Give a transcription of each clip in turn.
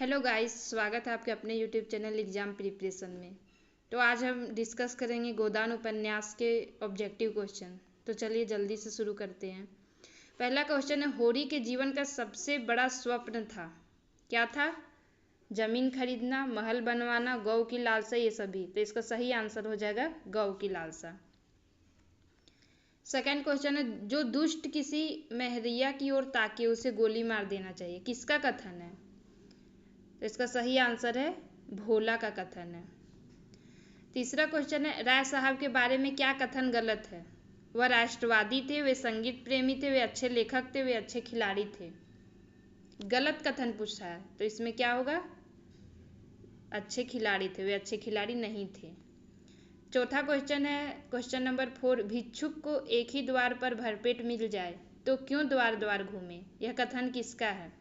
Hello guys, स्वागत है आपके अपने यूट्यूब चैनल एग्जाम प्रिपरेशन में। तो आज हम डिस्कस करेंगे गोदान उपन्यास के ऑब्जेक्टिव क्वेश्चन। तो चलिए जल्दी से शुरू करते हैं। पहला क्वेश्चन है, होरी के जीवन का सबसे बड़ा स्वप्न था, क्या था? जमीन खरीदना, महल बनवाना, गौ की लालसा, ये सभी। तो इसका सही आंसर हो जाएगा गौ की लालसा। सेकेंड क्वेश्चन है, जो दुष्ट किसी महरिया की ओर ताके उसे गोली मार देना चाहिए, किसका कथन है? तो इसका सही आंसर है भोला का कथन है। तीसरा क्वेश्चन है, राय साहब के बारे में क्या कथन गलत है? वह राष्ट्रवादी थे, वे संगीत प्रेमी थे, वे अच्छे लेखक थे, वे अच्छे खिलाड़ी थे। गलत कथन पूछा है, तो इसमें क्या होगा? अच्छे खिलाड़ी थे, वे अच्छे खिलाड़ी नहीं थे। चौथा क्वेश्चन है, क्वेश्चन नंबर 4, भिक्षुक को एक ही द्वार पर भरपेट मिल जाए तो क्यों द्वार द्वार घूमे, यह कथन किसका है?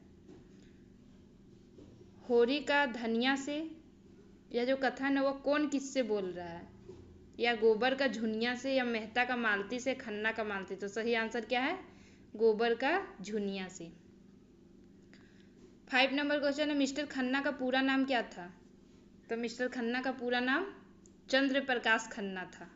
होरी का धनिया से। यह जो कथन है वो कौन किससे बोल रहा है? या गोबर का झुनिया से, या मेहता का मालती से, खन्ना का मालती। तो सही आंसर क्या है? गोबर का झुनिया से। 5 नंबर क्वेश्चन है, मिस्टर खन्ना का पूरा नाम क्या था? तो मिस्टर खन्ना का पूरा नाम चंद्र प्रकाश खन्ना था।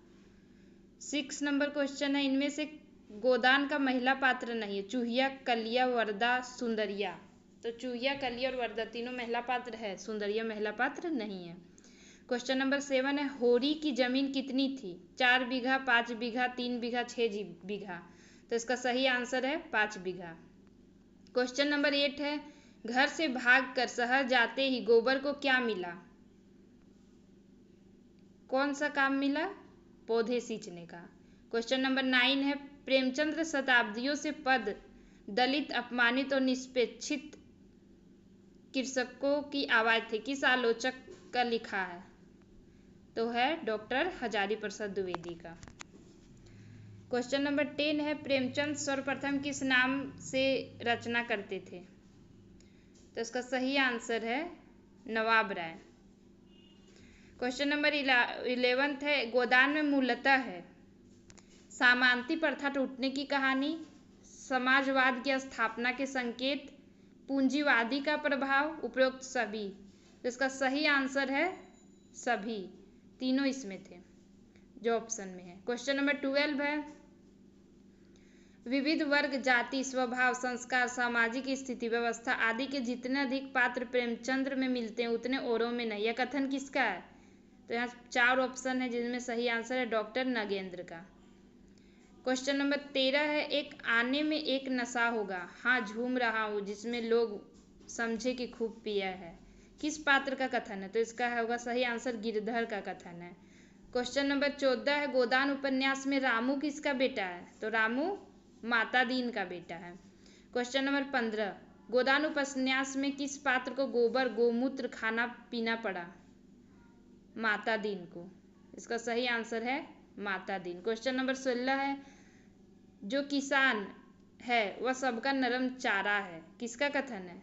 6 नंबर क्वेश्चन है, इनमें से गोदान का महिला पात्र नहीं है, चूहिया, कलिया, वरदा, सुंदरिया। तो चूहिया, कलिया और वरदा तीनों महिला पात्र है, सुंदरिया महिला पात्र नहीं है। क्वेश्चन नंबर 7 है, होरी की जमीन कितनी थी? 4 बीघा, 5 बीघा, 3 बीघा, 6 बीघा। तो इसका सही आंसर है 5 बीघा। क्वेश्चन नंबर 8 है, घर से भागकर शहर जाते ही गोबर को क्या मिला? कौन सा काम मिला? पौधे सींचने का। क्वेश्चन नंबर 9 है, प्रेमचंद्र शताब्दियों से पद दलित, अपमानित और निष्पेक्षित कृषकों की आवाज थे, किस आलोचक का लिखा है? तो है डॉक्टर हजारी प्रसाद द्विवेदी का। क्वेश्चन नंबर 10 है, प्रेमचंद सर्वप्रथम किस नाम से रचना करते थे? तो इसका सही आंसर है नवाब राय। क्वेश्चन नंबर 11 है, गोदान में मूलतः है सामंती प्रथा टूटने की कहानी, समाजवाद की स्थापना के संकेत, पूंजीवादी का प्रभाव, उपरोक्त सभी। तो इसका सही आंसर है सभी, तीनों इसमें थे जो ऑप्शन में है। क्वेश्चन नंबर 12 है, विविध वर्ग, जाति, स्वभाव, संस्कार, सामाजिक स्थिति, व्यवस्था आदि के जितने अधिक पात्र प्रेमचंद्र में मिलते हैं उतने औरों में नहीं, यह कथन किसका है? तो यहाँ 4 ऑप्शन है जिनमें सही आंसर है डॉक्टर नगेंद्र का। क्वेश्चन नंबर 13 है, एक आने में एक नशा होगा, हाँ झूम रहा हूँ, जिसमें लोग समझे कि खूब पिया है, किस पात्र का कथन है? तो इसका होगा सही आंसर गिरधर का कथन है। क्वेश्चन नंबर 14 है, गोदान उपन्यास में रामू किसका बेटा है? तो रामू माता दीन का बेटा है। क्वेश्चन नंबर 15, गोदान उपन्यास में किस पात्र को गोबर गोमूत्र खाना पीना पड़ा? माता दीन को। इसका सही आंसर है माता दीन। क्वेश्चन नंबर 16 है, जो किसान है वह सबका नरम चारा है, किसका कथन है?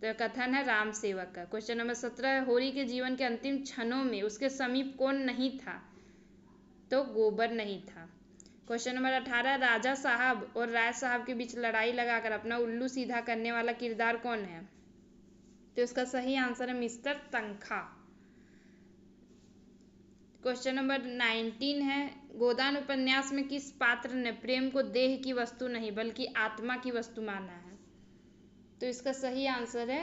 तो कथन है राम सेवक का। क्वेश्चन नंबर 17 है, होरी के जीवन के अंतिम क्षणों में उसके समीप कौन नहीं था? तो गोबर नहीं था। क्वेश्चन नंबर 18, राजा साहब और राय साहब के बीच लड़ाई लगाकर अपना उल्लू सीधा करने वाला किरदार कौन है? तो इसका सही आंसर है मिस्टर तंखा। क्वेश्चन नंबर 19 है, गोदान उपन्यास में किस पात्र ने प्रेम को देह की वस्तु नहीं बल्कि आत्मा की वस्तु माना है? तो इसका सही आंसर है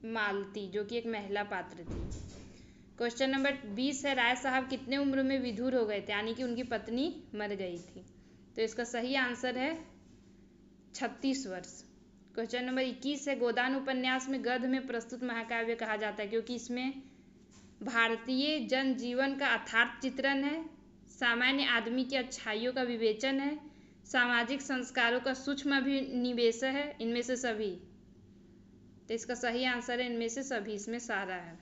मालती, जो कि एक महिला पात्र थी। क्वेश्चन नंबर 20 है, राय साहब कितने उम्र में विधुर हो गए थे, यानी कि उनकी पत्नी मर गई थी? तो इसका सही आंसर है 36 वर्ष। क्वेश्चन नंबर 21 है, गोदान उपन्यास में गद्य में प्रस्तुत महाकाव्य कहा जाता है क्योंकि इसमें भारतीय जनजीवन का यथार्थ चित्रण है, सामान्य आदमी की अच्छाइयों का विवेचन है, सामाजिक संस्कारों का सूक्ष्म अभिनिवेश है, इनमें से सभी। तो इसका सही आंसर है इनमें से सभी, इसमें सारा है।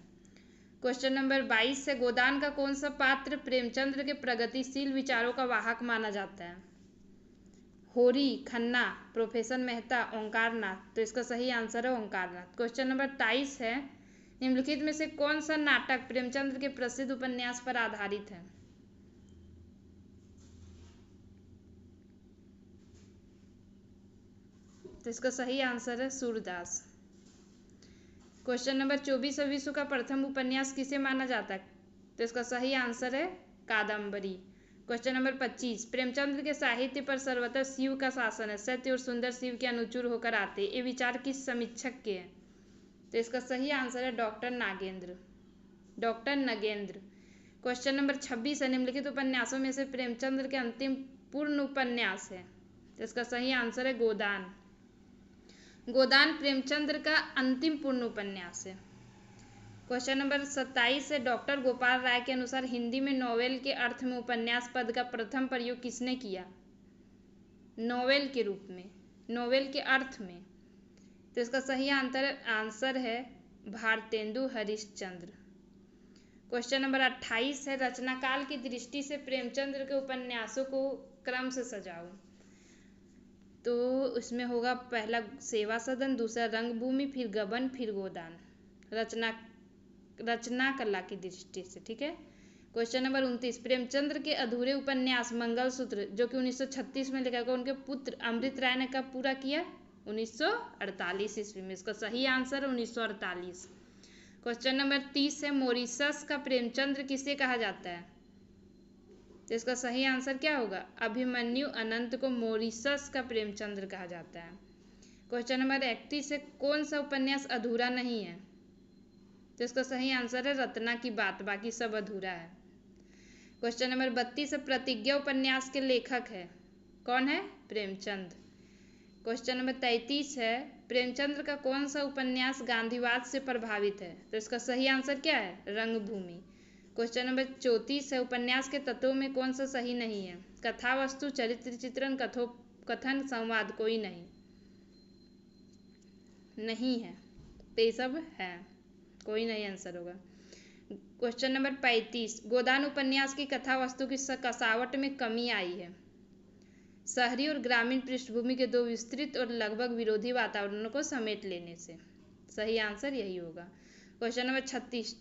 क्वेश्चन नंबर 22 है, गोदान का कौन सा पात्र प्रेमचंद्र के प्रगतिशील विचारों का वाहक माना जाता है? होरी, खन्ना, प्रोफेसर मेहता, ओंकारनाथ। तो इसका सही आंसर है ओंकारनाथ। क्वेश्चन नंबर 23 है, निम्नलिखित में से कौन सा नाटक प्रेमचंद्र के प्रसिद्ध उपन्यास पर आधारित है? तो इसका सही आंसर है सूरदास। क्वेश्चन नंबर 24 विश्व का प्रथम उपन्यास किसे माना जाता है? तो इसका सही आंसर है कादम्बरी। क्वेश्चन नंबर 25 प्रेमचंद्र के साहित्य पर सर्वथा शिव का शासन है, सत्य और सुंदर शिव के अनुचूर होकर आते, ये विचार किस समीक्षक के हैं? तो इसका सही आंसर है डॉक्टर नगेंद्र। क्वेश्चन नंबर 26 है निम्नलिखित उपन्यासों में से प्रेमचंद्र के अंतिम पूर्ण उपन्यास है? तो इसका सही आंसर है गोदान। गोदान प्रेमचंद्र का अंतिम पूर्ण उपन्यास है। क्वेश्चन नंबर 27 है डॉक्टर गोपाल राय के अनुसार हिंदी में नोवेल के अर्थ में उपन्यास पद का प्रथम प्रयोग किसने किया? नोवेल के रूप में, नोवेल के अर्थ में। तो इसका सही आंसर है भारतेंदु हरिश्चंद्र। क्वेश्चन नंबर 28 है रचनाकाल की दृष्टि से प्रेमचंद्र के उपन्यासों को क्रम से सजाओ। तो इसमें होगा पहला सेवा सदन, दूसरा रंगभूमि, फिर गबन, फिर गोदान। रचना कला की दृष्टि से, ठीक है। क्वेश्चन नंबर 29 प्रेमचंद्र के अधूरे उपन्यास मंगलसूत्र जो कि 1936 में लिखा गया, उनके पुत्र अमृत राय ने कब पूरा किया? 1948 ईस्वी में। इसका सही आंसर 1948। क्वेश्चन नंबर 30 है मॉरिशस का प्रेमचंद्र किसे कहा जाता है? तो इसका सही आंसर क्या होगा? अभिमन्यु अनंत को मॉरिशस का प्रेमचंद्र कहा जाता है। क्वेश्चन नंबर 31 है कौन सा उपन्यास अधूरा नहीं है? तो इसका सही आंसर है रत्ना की बात, बाकी सब अधूरा है। क्वेश्चन नंबर 32 है प्रतिज्ञा उपन्यास के लेखक है कौन है? प्रेमचंद। क्वेश्चन नंबर 33 है प्रेमचंद्र का कौन सा उपन्यास गांधीवाद से प्रभावित है? तो इसका सही आंसर क्या है? रंगभूमि। क्वेश्चन नंबर 34 है उपन्यास के तत्वों में कौन सा सही नहीं है? कथा, वस्तु, चरित्र चित्रण, कथन, संवाद, कोई नहीं है। तो ये सब है, कोई नहीं आंसर होगा। क्वेश्चन नंबर 35 गोदान उपन्यास की कथा वस्तु की कसावट में कमी आई है। शहरी और ग्रामीण पृष्ठभूमि के दो विस्तृत और लगभग विरोधी वातावरणों को समेट लेने से। सही आंसर यही होगा। क्वेश्चन नंबर 36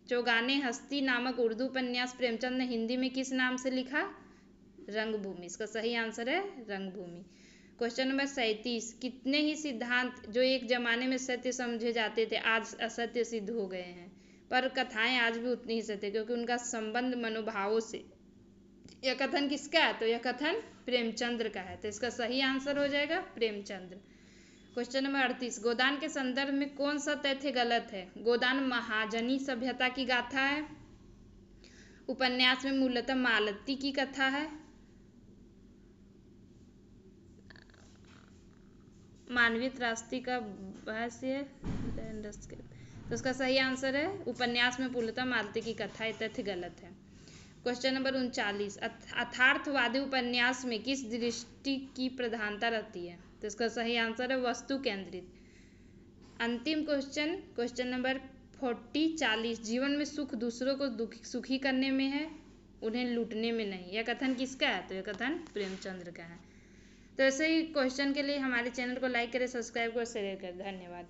चौगाने हस्ती नामक उर्दू उपन्यास प्रेमचंद ने हिंदी में किस नाम से लिखा? रंगभूमि। इसका सही आंसर है रंगभूमि। क्वेश्चन नंबर 37 कितने ही सिद्धांत जो एक जमाने में सत्य समझे जाते थे आज असत्य सिद्ध हो गए हैं, पर कथाएं आज भी उतनी ही सत्य क्योंकि उनका संबंध मनोभावों से। यह कथन किसका है? तो यह कथन प्रेमचंद्र का है। तो इसका सही आंसर हो जाएगा प्रेमचंद्र। क्वेश्चन नंबर 38 गोदान के संदर्भ में कौन सा तथ्य गलत है? गोदान महाजनी सभ्यता की गाथा है, उपन्यास में मूलतः मालती की कथा है, मानवीय त्रासदी का बहस है। तो इसका सही आंसर है उपन्यास में मूलतः मालती की कथा, ये तथ्य गलत है। क्वेश्चन नंबर 39 अथार्थवादी उपन्यास में किस दृष्टि की प्रधानता रहती है? तो इसका सही आंसर है वस्तु केंद्रित। अंतिम क्वेश्चन नंबर 40 जीवन में सुख दूसरों को सुखी करने में है, उन्हें लूटने में नहीं। यह कथन किसका है? तो यह कथन प्रेमचंद्र का है। तो ऐसे ही क्वेश्चन के लिए हमारे चैनल को लाइक करें, सब्सक्राइब करें, शेयर करें। धन्यवाद।